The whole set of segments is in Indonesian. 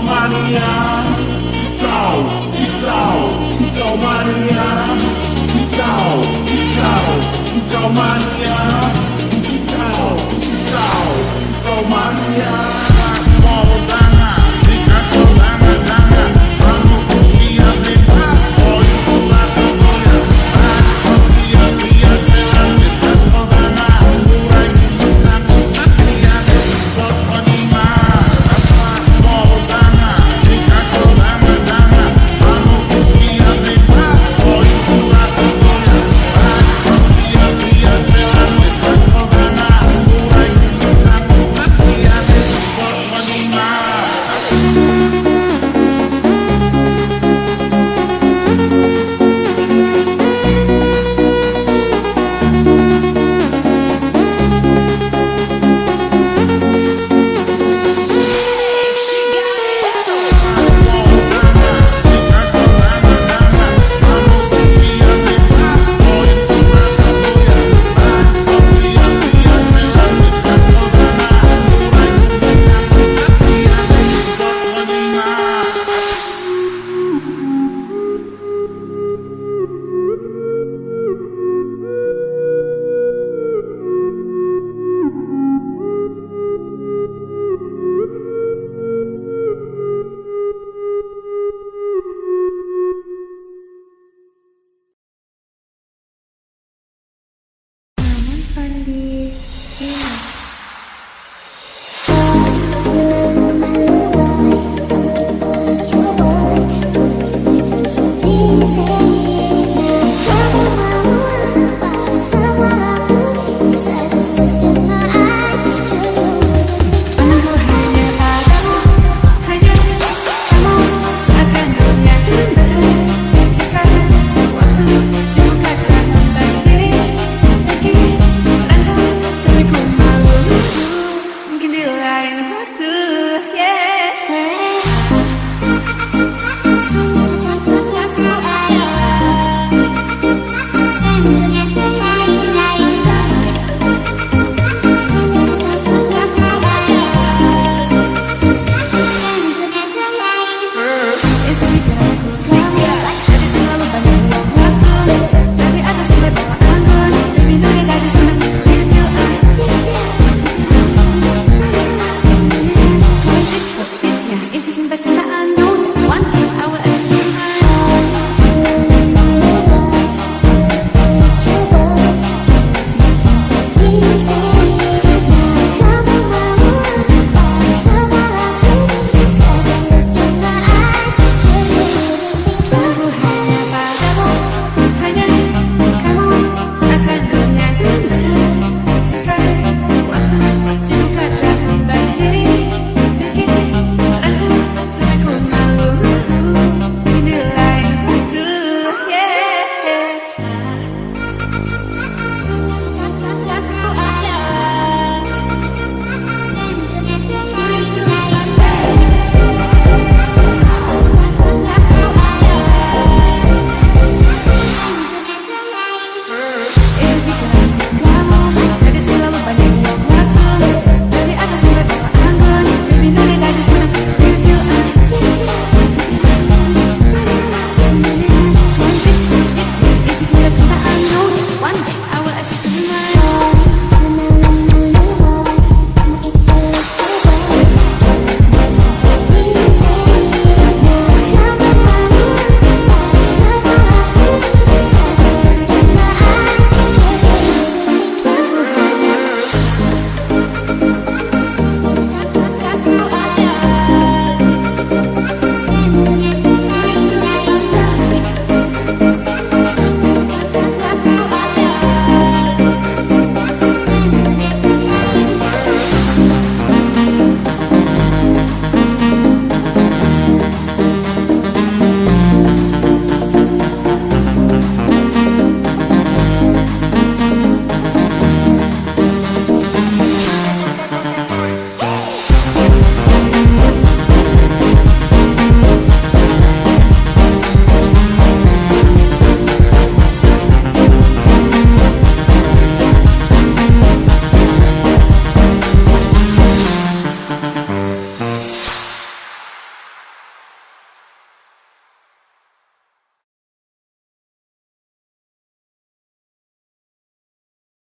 mania, Cicau mania, Cicau mania, Cicau mania. Mau tanah, dikasih tanah, kamu siap lepas, oh itu bakal goyang. Lihat jalan besar tanah, mulai tentang lihat spot penima. Apa mau tanah, dikasih tanah, kamu siap lepas, oh itu bakal goyang. Lihat jalan besar tanah, mulai tentang lihat spot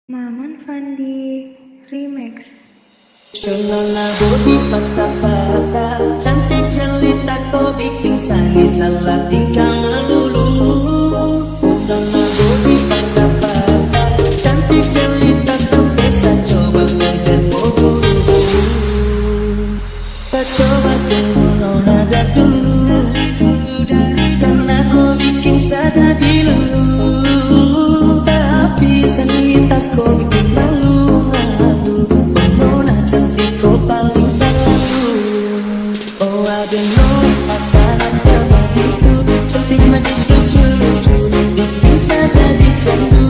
Maman Fandi Remix. Sholala bodi patah-patah, cantik jelita kau bikin saya salah tingkah melulu. Sholala bodi patah-patah, cantik jelita sampai saya coba mengganggu. Tak coba tunggu nona dah dulu, karena kau bikin saja dilulu. Tapi senita kau bikin malu. Kau paling terlalu. Oh ada apa bagiku, cantik manis lucu-lucu, bikin saja dicandu.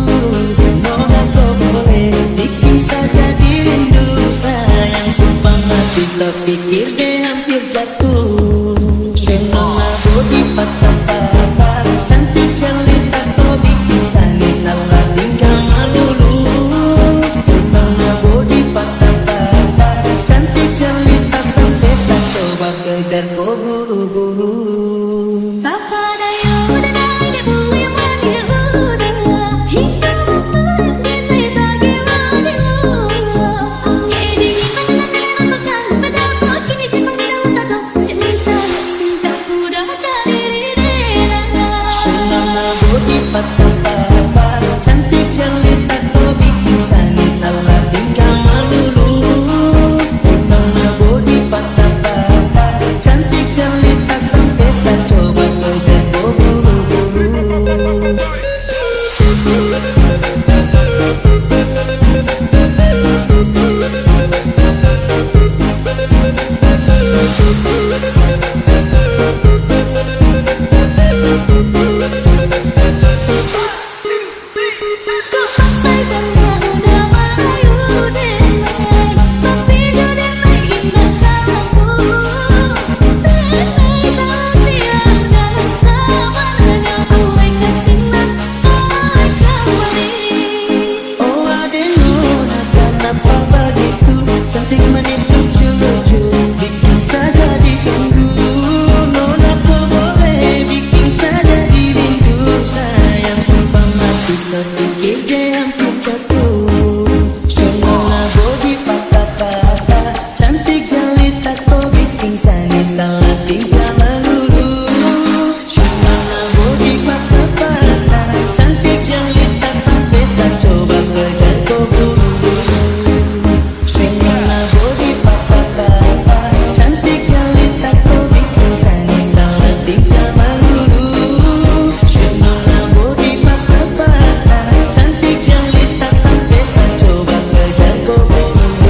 Nona kau boleh bikin saja dirindu. Sayang sumpah mati sepikir deh hampir jatuh. Sholala bodi patah-patah, cantik jelita kau bikin saya salah tingkah melulu. Sholala bodi patah-patah, cantik jelita sampai saya coba kejar kau buru-buru. Sholala bodi patah-patah, cantik jelita kau bikin saya salah tingkah melulu. Sholala bodi patah-patah, cantik jelita sampai saya coba kejar kau buru-buru. Oh ada nona kenapa begitu, cantik manis lucu-lucu, bikin saja dicanggu. Nona kau boleh bikin saja dirindu. Sayang sumpah mati sepikir deh hampir jatuh. Sholala bodi patah-patah, cantik jelita kau bikin saya salah tingkah melulu. Sholala bodi patah-patah, cantik jelita sampai saya coba kejar kau buru-buru. Sholala bodi patah-patah, cantik jelita kau bikin saya salah tingkah melulu. Sholala bodi patah-patah, cantik jelita sampai saya coba kejar kau buru-buru.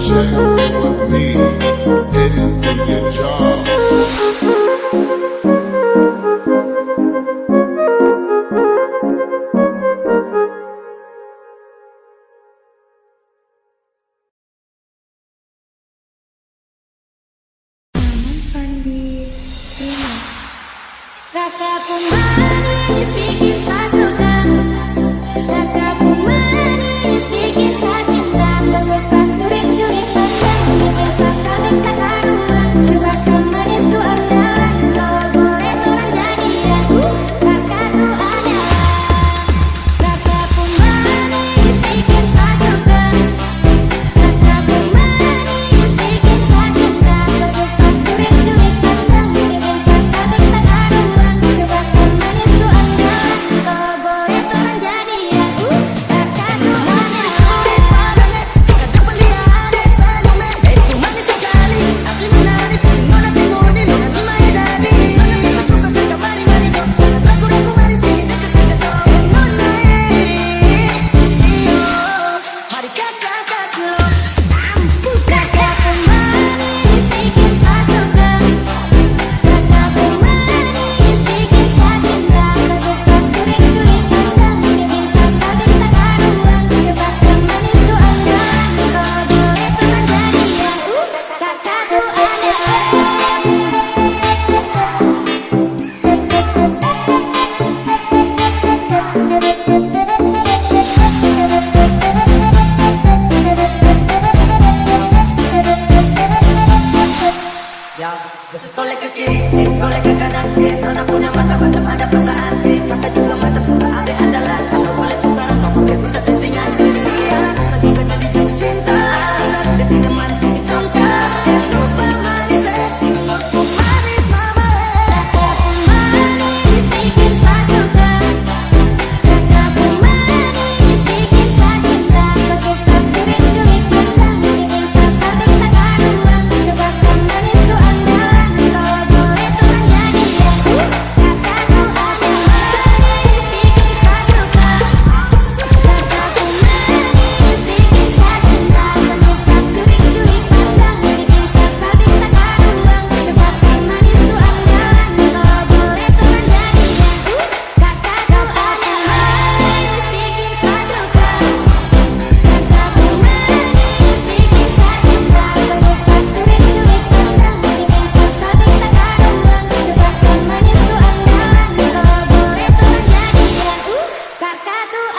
Check with me, didn't do your job. Maman Fandi Remix. Kakak pun manis bikin saya suka. Kakak pun manis bikin saya cinta. Saya suka curi-curi pandang. mantap mantap ada perasaan. Kakak juga mantap suka abe andalan. Kalau boleh tukaran kamu gak bisa settingan. Sia sakit gak jadi jatuh cinta. Saat ketika manis dicongkak. Super manis setting untuk manis mama. Kakak pun manis bikin saya suka. Kakak pun manis bikin saya cinta. Saya suka kurik-kurik pandang bikin saya saling tak karuan. Sebab kan manis tuh andalan. Kalau boleh tuh menjadi jago. Kakak tuh ada manis bikin saya suka. Kakak pun manis bikin saya cinta. Saya suka kurik-kurik pandang bikin saya saling tak karuan. Sebab kan manis tuh andalan. Kalau boleh tuh menjadi jago. Kakak tuh ada manis bikin saya suka. Kakak pun manis bikin saya cinta. Saya suka kurik-kurik pandang bikin saya saling tak karuan. Sebab kan manis tuh andalan. Kalau boleh tuh menjadi jago. Kakak tuh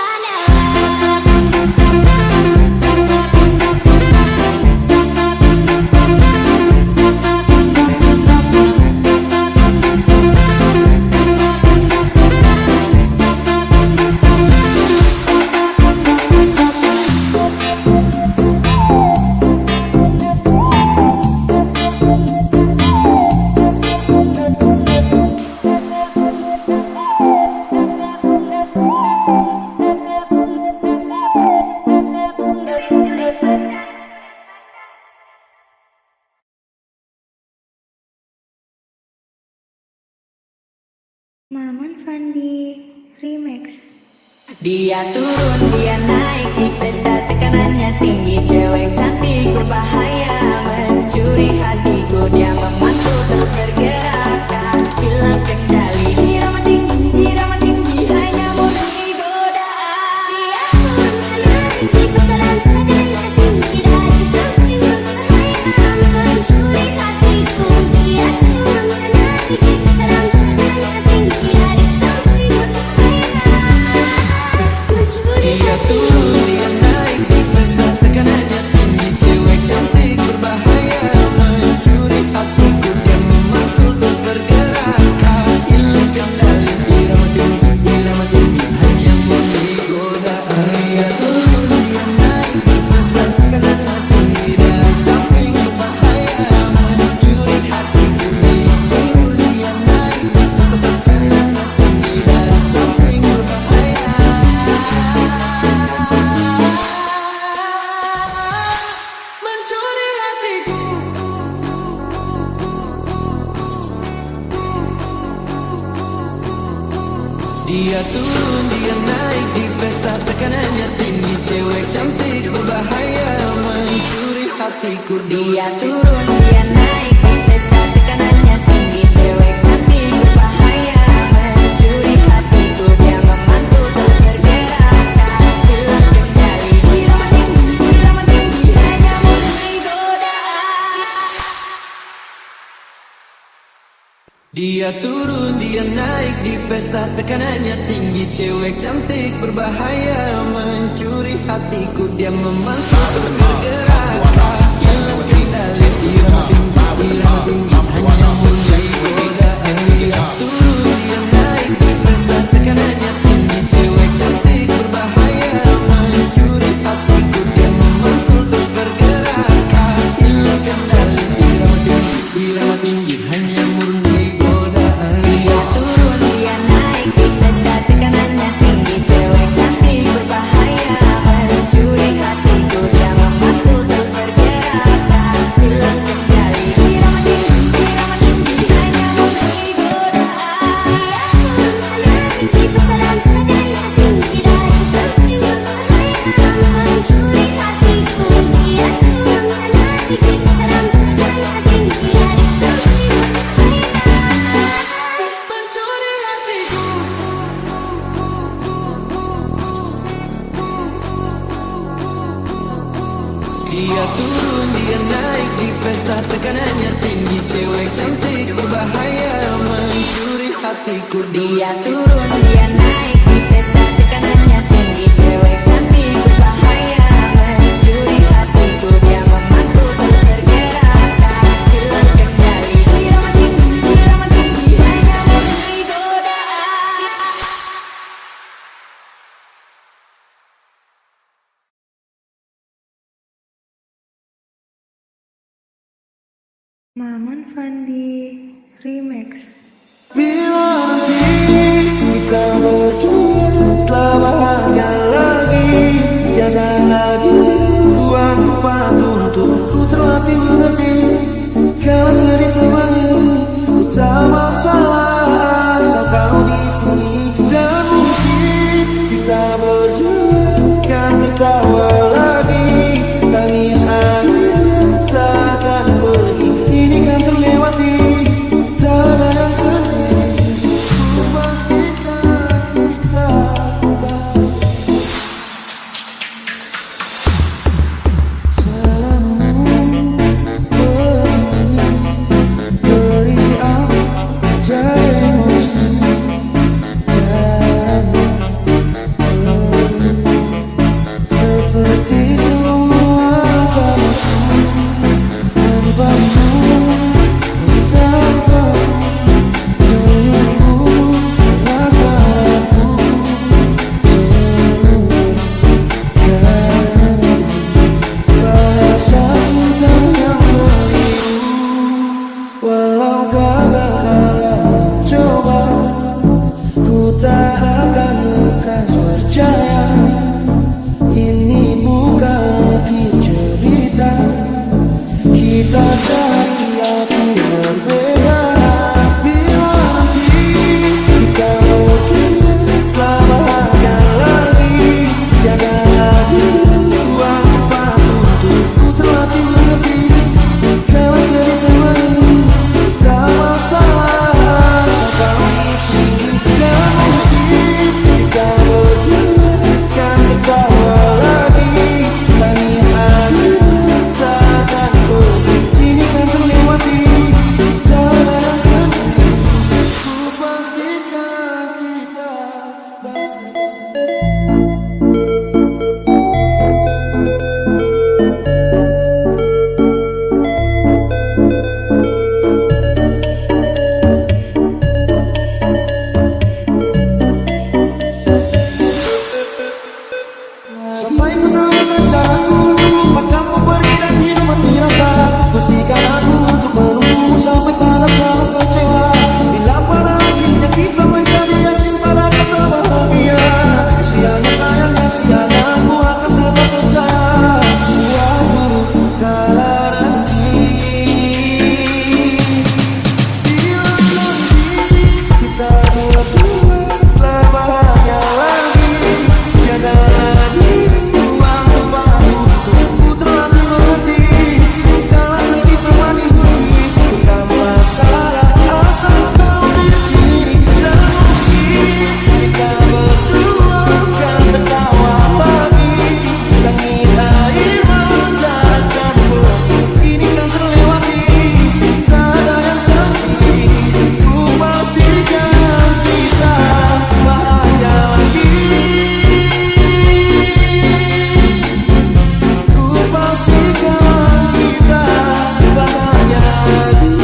Maman Fandi Remix. Dia turun, dia naik di pesta tekanannya tinggi. Cewek cantik berbahaya mencuri hatiku. Dia memantul terus bergerak tak hilang kendali. Irama tinggi hanya murni godaan. Dia turun menarik di putaran tekanannya tinggi. Dari samping berbahaya mencuri hatiku. Dia turun menarik di putaran tekanannya tinggi. Dari samping berbahaya mencuri Dia turun, dia naik di pesta tekanannya tinggi. Cewek cantik berbahaya mencuri hatiku. Dia memantul terus bergerak tak hilang kendali. Irama tinggi hanya murni godaan. Dia turun, dia naik di pesta tekanannya tinggi. Dari samping berbahaya mencuri hatiku. Dia turun, dia naik di pesta tekanannya tinggi. Dari samping berbahaya mencuri hatiku. Dia turun, dia naik di pesta tekanannya tinggi. Cewek cantik berbahaya mencuri hatiku. Dia turun, dia naik di pesta tekanannya tinggi. Cewek cantik berbahaya mencuri hatiku. Dia memantul terus bergerak tak hilang kendali. Irama tinggi hanya murni godaan. Dia turun, dia naik di pesta tekanannya tinggi. Cewek cantik berbahaya mencuri hatiku. Dia memantul terus bergerak tak hilang kendali. Irama tinggi hanya murni godaan. Dia turun, dia naik di pesta tekanannya tinggi. Cewek cantik berbahaya mencuri hatiku. Dia memantul terus bergerak tak hilang kendali. Irama tinggi hanya murni godaan. Dia turun, dia naik di pesta tekanannya tinggi. Cewek cantik berbahaya mencuri hatiku. Dia memantul terus bergerak tak hilang kendali. Irama tinggi hanya murni godaan. Dia turun menarik di putaran tekanannya tinggi. Dari samping berbahaya mencuri hatiku. Dia turun menarik di putaran tekanannya tinggi. Dari samping berbahaya mencuri hatiku. Dia turun, dia naik di pesta tekanannya tinggi. Cewek cantik berbahaya mencuri hatiku. Dia turun, dia naik di pesta tekanannya tinggi. Cewek cantik berbahaya mencuri hatiku. Dia memantul terus bergerak tak hilang kendali. Irama tinggi hanya murni godaan. Maman Fandi Remix. Bila nanti kita berdua telah bahagia lagi, tiada lagi ruang tempat untuk ku terlatih mengerti. Kalau sedih temani, ku tak masalah asal kau di sini. Dan mungkin kita berdua kan tertawa lagi, tangis akhirnya takkan pergi. Ini kan terlewati, tak ada yang sedih. Ku pastikan kita bahagia. Salammu beri apa emosi, seperti semua kamu tanpamu, tanpa senyumku, rasaku bahasa cinta yang keliru. Walau gagal coba, ku tak akan lekas percaya. Ini bukan akhir cerita, kita cari hati berbeda. Bila nanti kita berdua telah bahagia lagi, tiada lagi ruang tempat untuk ku terlatih mengerti. Kalau sedih temani, tak masalah asal kau di sini. Dan mungkin kita berdua kan tertawa lagi, tangis akhirnya takkan pergi. Ini kan terlewati, tak ada yang sedih. Ku pastikan kita bahagia. Sampai ku temukan caraku untuk melupakan pemberi dan hidup mati rasa. Pastikan aku untuk menunggumu sampai dalam kecewa. Bila pada akhirnya kita menjadi asing pada kata bahagia, sianya sayangnya sianya aku akan tetap percaya. Suatu kala nanti, bila nanti kita berdua telah bahagia lagi, tiada lagi ruang tempat untuk ku terlatih mengerti. Kalau sedih temani, ku tak masalah asal kau di sini. Dan mungkin kita berdua kan tertawa lagi, tangis air mata akan pergi. Ini kan terlewati, tak ada yang sedih. Ku pastikan kita bahagia lagi. Ku pastikan kita bahagia lagi.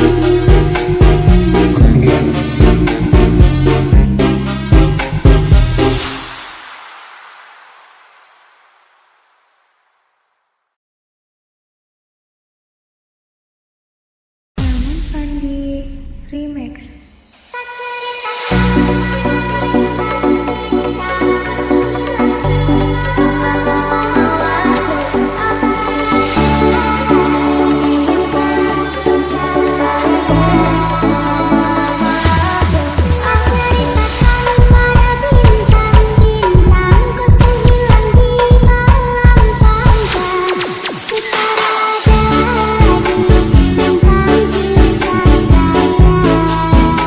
Maman Fandi Remix. Tentang kisah saya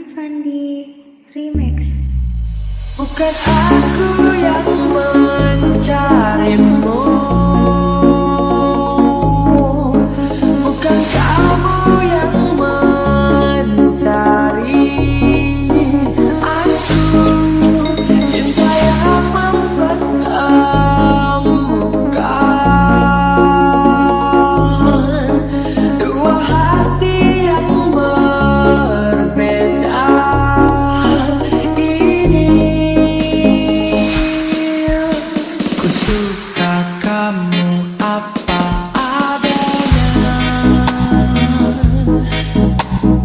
Fandi Remix. Bukan aku yang mencarimu, bukan kamu yang mencari aku. Cinta yang mempertemukan dua hati yang berbeda ini. Ku suka kamu apa adanya,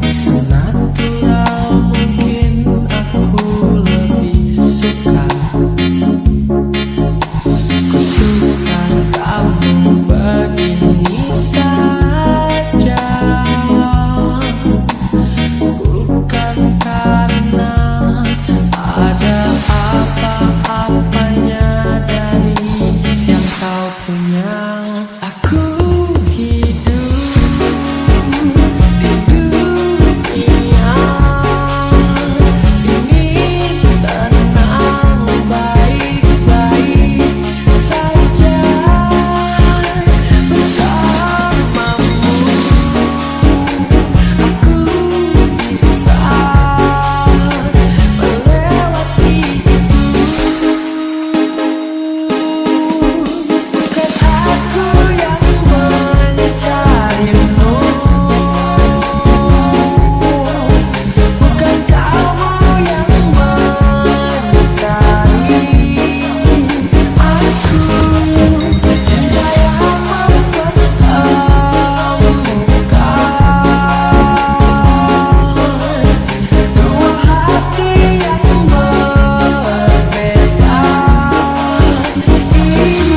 senatural mungkin aku lebih suka. Ku suka kamu begini saja, bukan karena ada apa-apanya dari yang kau punya. Aku hidup di dunia ini tenang baik-baik saja bersamamu. Aku bisa melewati itu. Bukan aku yang mencarimu, bukan kamu yang mencari aku. Cinta yang mempertemukan dua hati yang berbeda ini.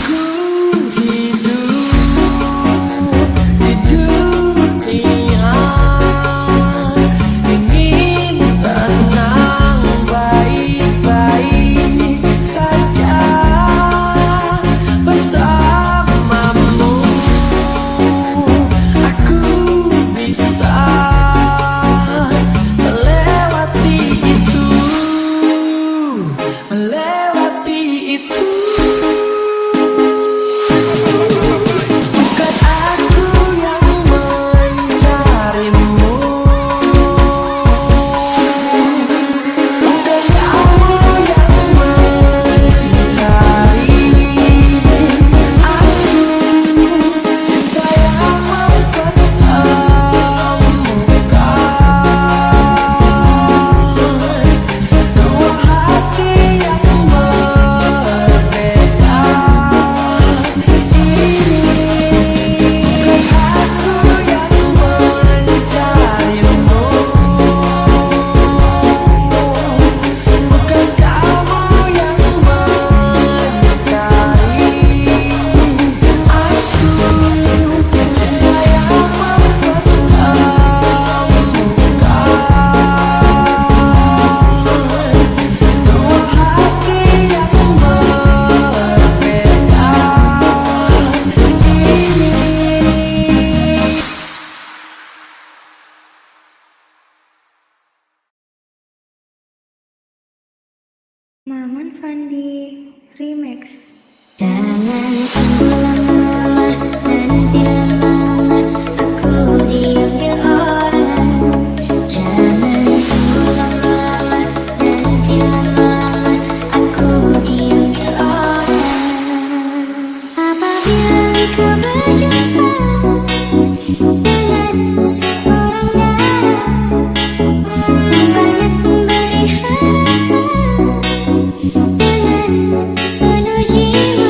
Ku hidup di dunia ingin tenang baik-baik saja bersamamu. Aku bisa melewati itu, melewati itu. Bukan aku yang mencarimu, bukan kamu yang mencari aku. Cinta yang mempertemukan dua hati yang berbeda ini. Bukan aku yang mencarimu, bukan kamu yang mencari aku. Cinta yang mempertemukan dua hati yang berbeda ini. Maman Fandi Remix. Jangan tunggu lama-lama, nanti lama-lama aku diambil orang. Jangan tunggu lama-lama, nanti lama-lama aku diambil orang. Apabila kau berjumpa dengan seorang darah yang banyak memberi harapan dengan penuh jiwa.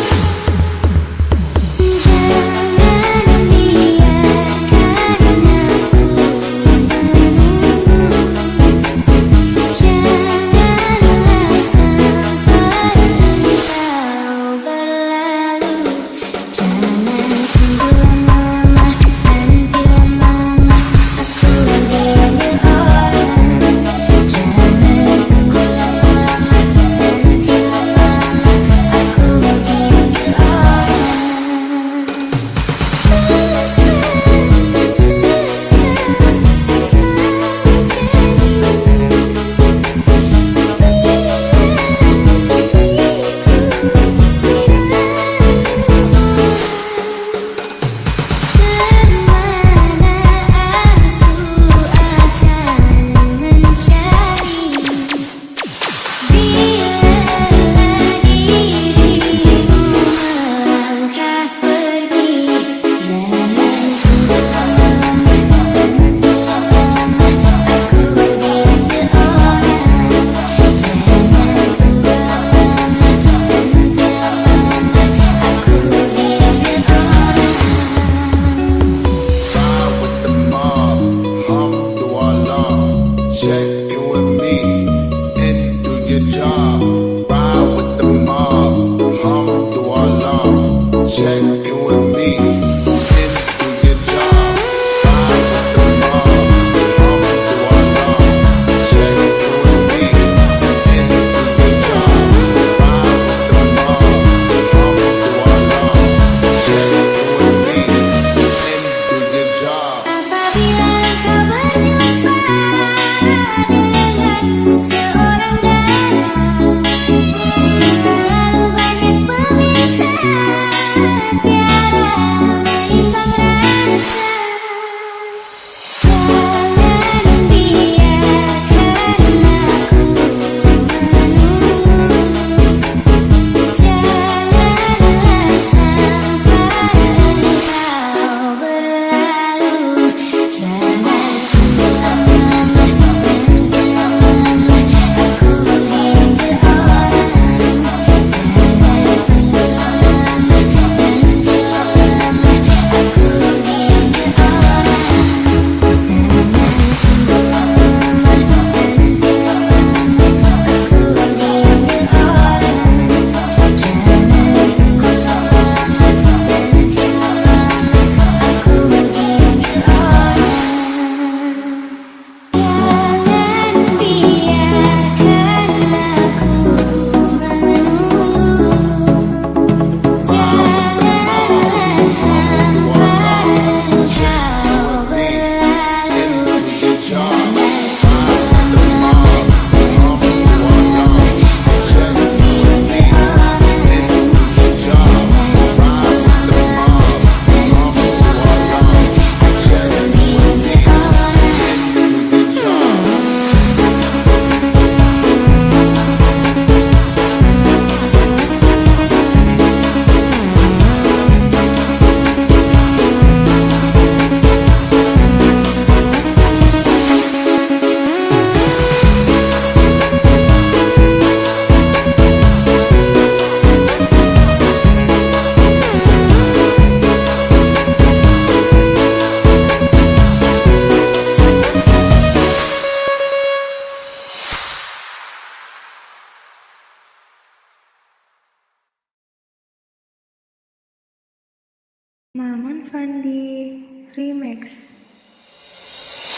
Fandi Remix.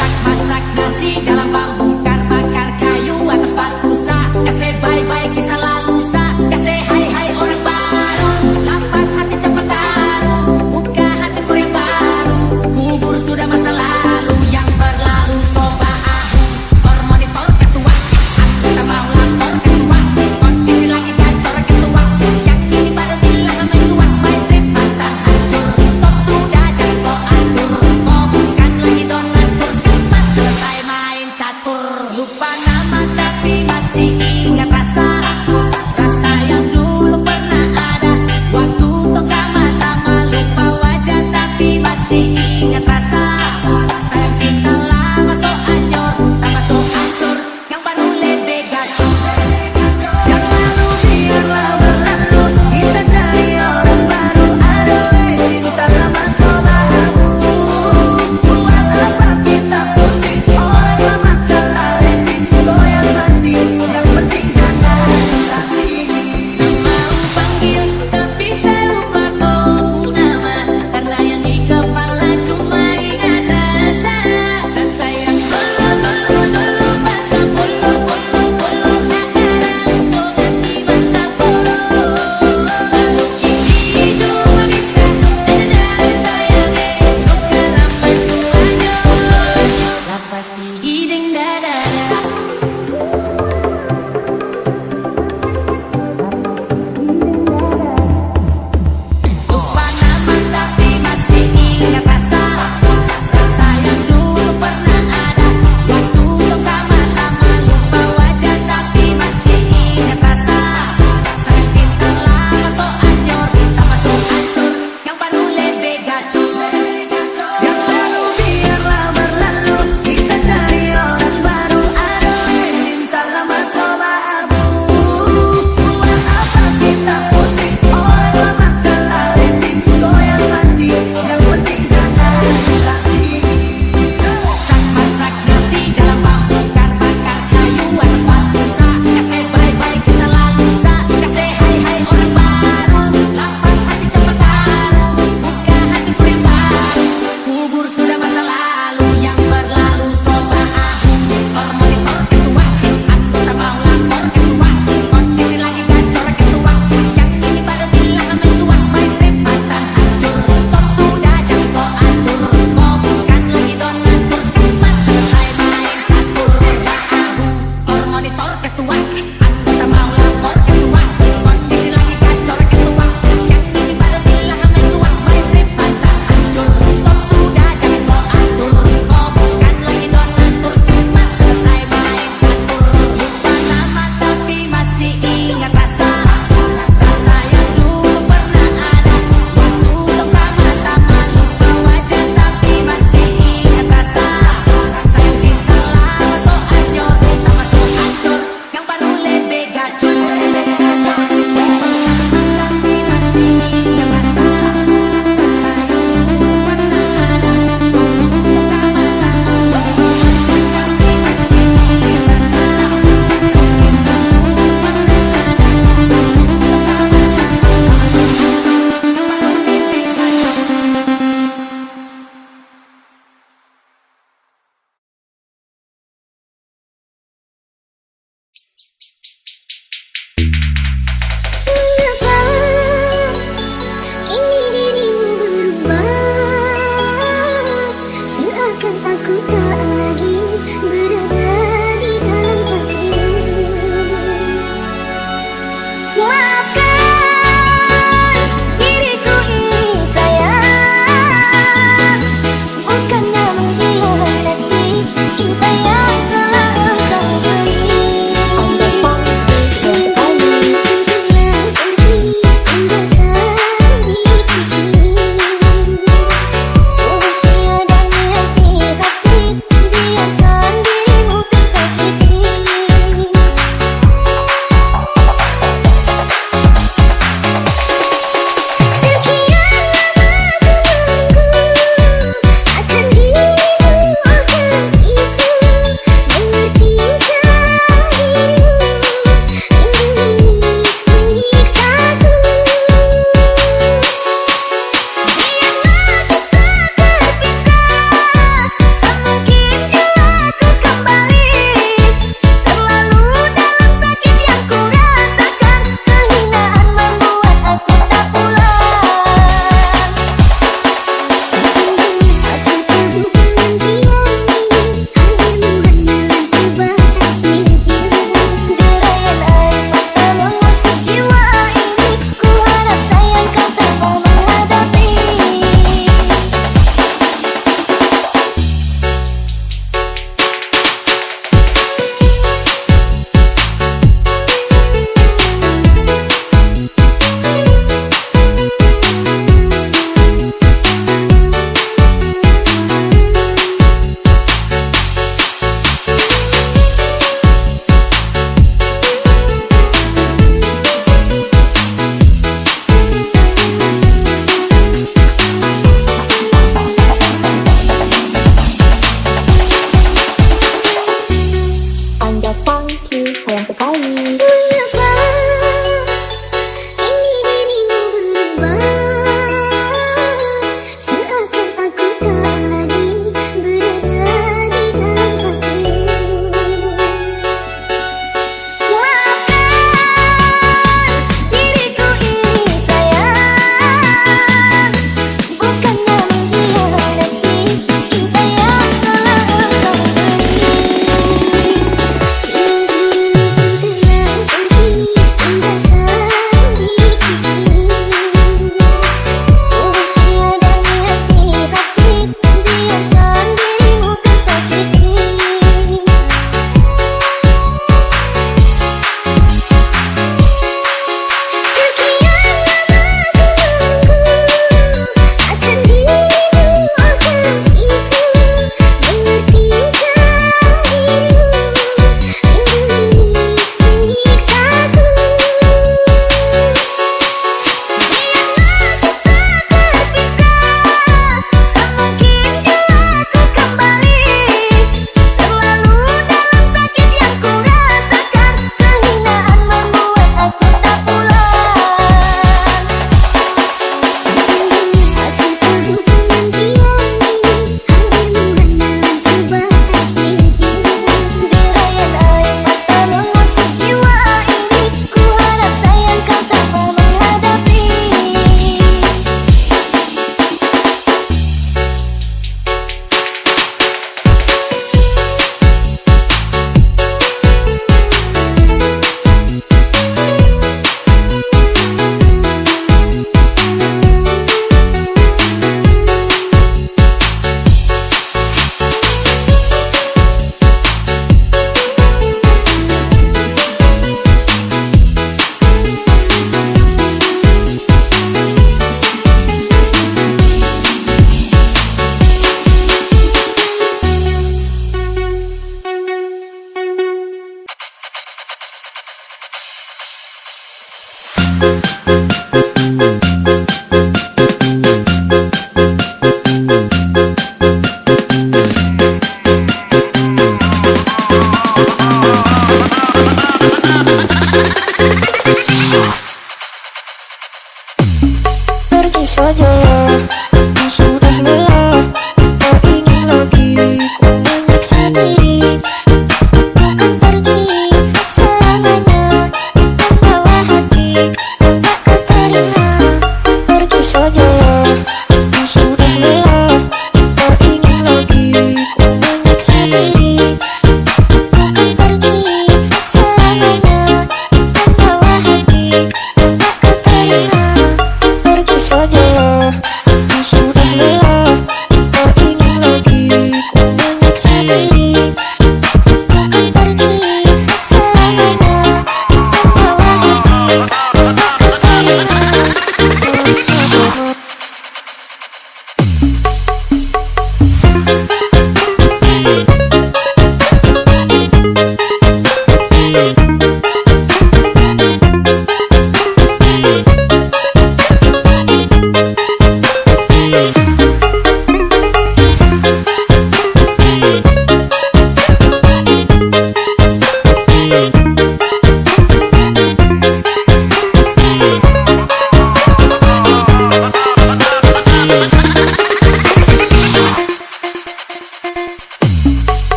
Masak nasi dalam bambu, bakar kayu atas batu sa. Kasih bye-bye kisah lalu sa. Kasih hai-hai orang baru. Lapas hati cepat taruh. Buka hati ku yang baru. Kubur sudah masa lalu yang berlalu. Soba aku monitor ketua. Aku tak mau lapor ketua. Kondisi lagi gacor ketua. Yang ini baru bilang main tua. Main trip pantang hancur. Stop sudah jangan kau atur. Kau bukan lagi donatur. Sekarang selesai main catur. Lupa nama tapi masih ingat rasa. Rasa yang dulu pernah ada. Waktu tong sama-sama. Lupa wajah tapi masih ingat rasa. Sayang cinta lama so anyor. Tambah so hancur. Yang baru lebih gacor. Yang lalu biarlah berlalu. Kita cari orang baru. Aduh cinta lama so bahamu. Buat apa kita pusing. Orang lama telah letih. Goyang hati yang Pergi saja, kau sudah lelah. Kau ingin lagi, ku menyiksa diri. Bukan pergi selamanya, membawa hati yang tak kau terima. Pergi saja, kau sudah lelah. Kau ingin lagi, ku menyiksa diri. Bukan pergi selamanya, membawa hati yang tak kau terima. Pergi saja, kau sudah lelah. Kau ingin lagi, ku menyiksa diri. Bukan pergi selamanya, membawa hati yang tak kau terima.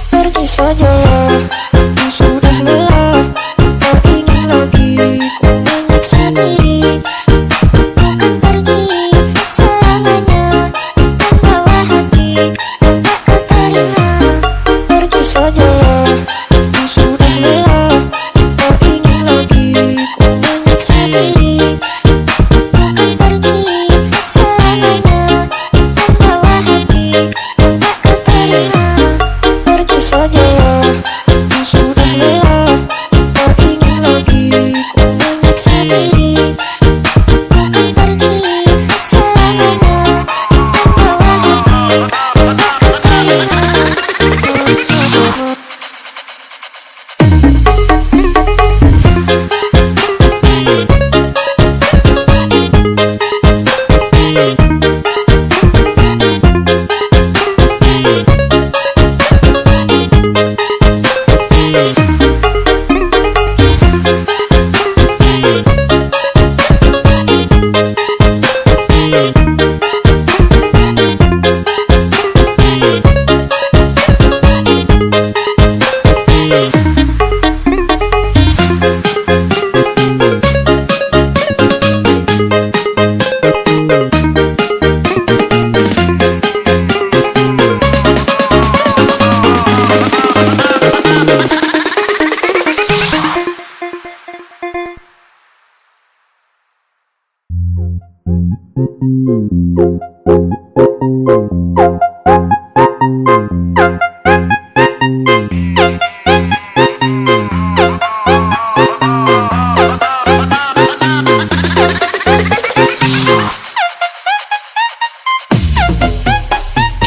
Pergi saja, kau sudah lelah. Kau ingin lagi, ku menyiksa diri. Bukan pergi selamanya, membawa hati yang tak kau terima. Pergi saja, kau sudah lelah. Kau ingin lagi, ku menyiksa diri. Bukan pergi selamanya, membawa hati yang tak kau terima. Pergi saja, kau sudah lelah. Kau ingin lagi, ku menyiksa diri. Bukan pergi selamanya, membawa hati yang tak kau terima.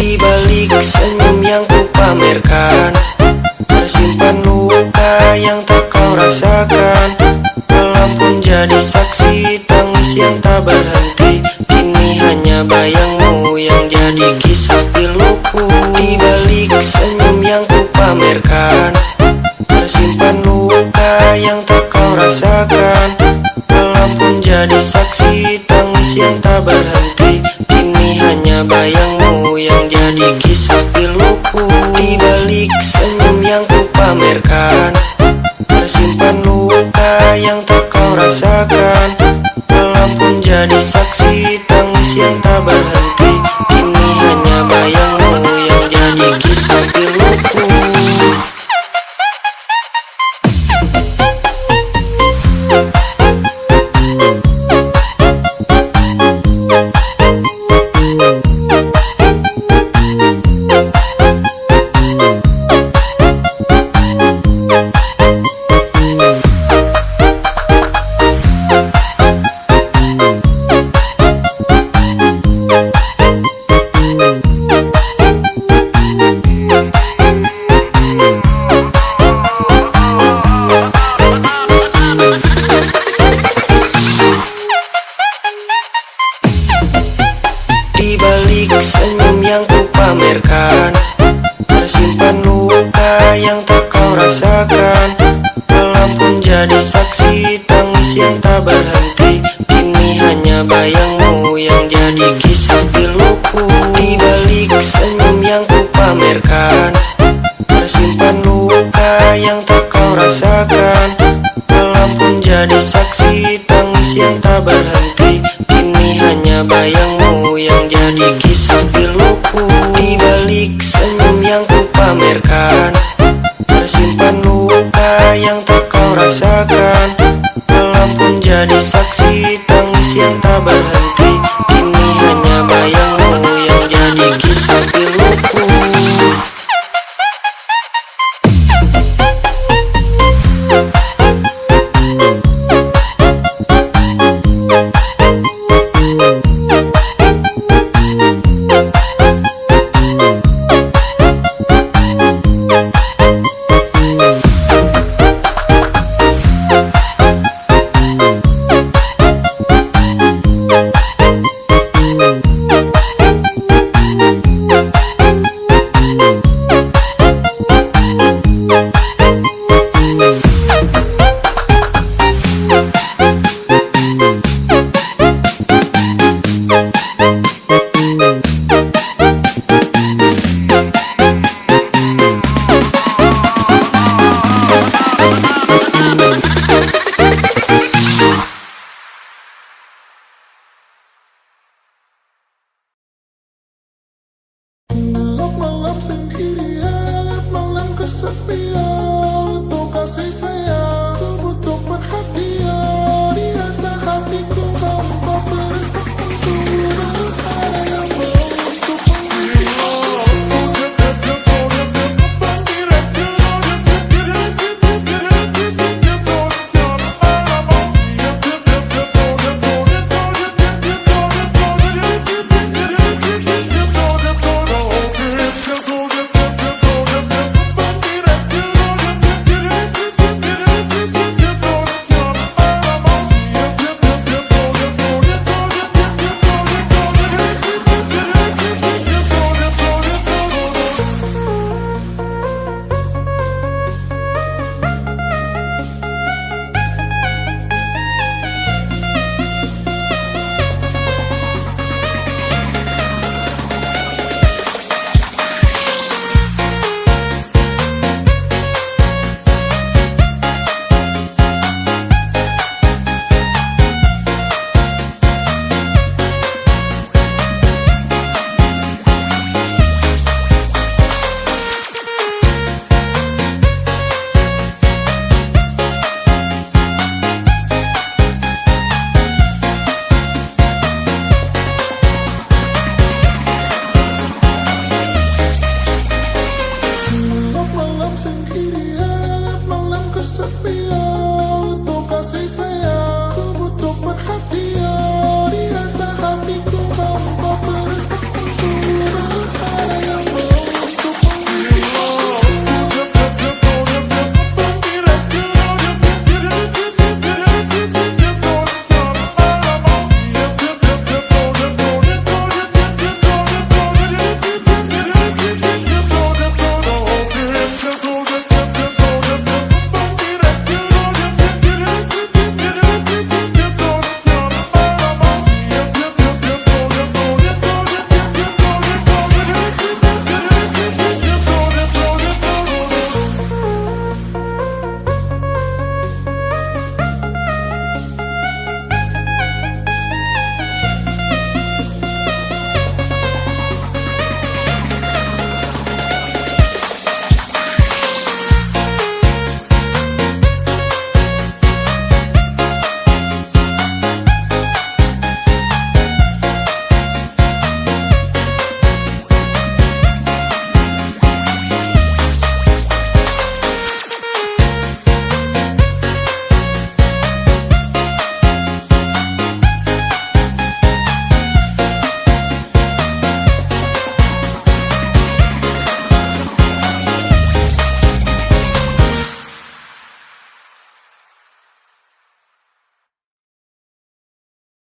Di balik senyum yang ku pamerkan, tersimpan luka yang tak kau rasakan. Malam pun jadi saksi tangis yang tak berhenti. Kini hanya bayangmu yang jadi kisah piluku. Di balik senyum yang ku pamerkan, tersimpan luka yang tak kau rasakan. Malam pun jadi saksi tangis yang tak berhenti. Kini hanya bayangmu yang jadi kisah piluku. Di balik senyum yang ku pamerkan, tersimpan luka yang tak kau rasakan. Malam pun jadi saksi tangis yang tak berhenti. Kini hanya bayangmu yang jadi kisah piluku. malam pun jadi saksi tangis yang tak berhenti. Kini hanya bayangmu yang jadi kisah piluku. Di balik senyum yang ku pamerkan, tersimpan luka yang tak kau rasakan. Malam pun jadi saksi tangis yang tak berhenti. Kini hanya bayangmu yang jadi kisah piluku. Di balik senyum yang ku pamerkan, tersimpan luka yang tak kau rasakan. Malam pun jadi saksi tangis yang tak berhenti. Kini hanya bayangmu yang jadi kisah piluku. Malam sendirian, malam kesepian, untuk kasih sayang, ku butuh perhatian. Di rasa hatiku tanpa bersesuaian, ada yang mau untuk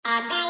Ada